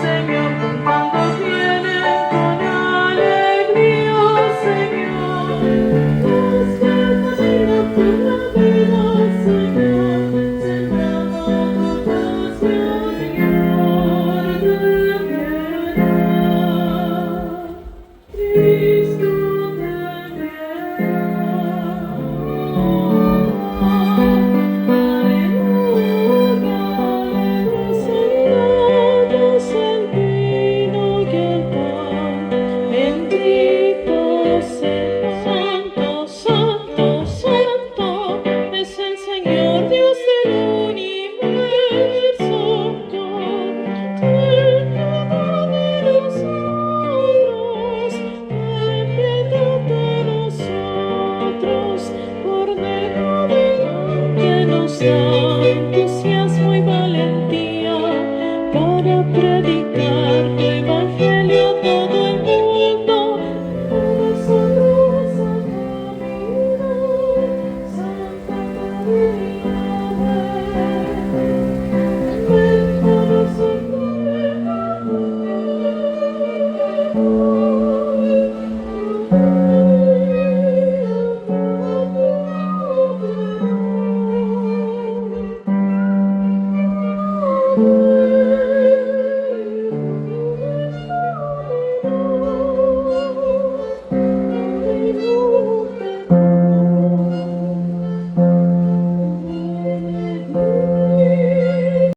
Señor, juntando vienen con alegría, Señor. Los que caminan por la vida, Señor, sembrando tu pasión y orden piedad. Cristo ten piedad. Aleluya, aleluya, el vino y el pan. Bendito sea, Santo, Santo, Santo, es el Señor Dios del universo. Ten piedad de nosotros, ten piedad de nosotros, Cordero de Dios, que nos da entusiasmo y valentía para predicar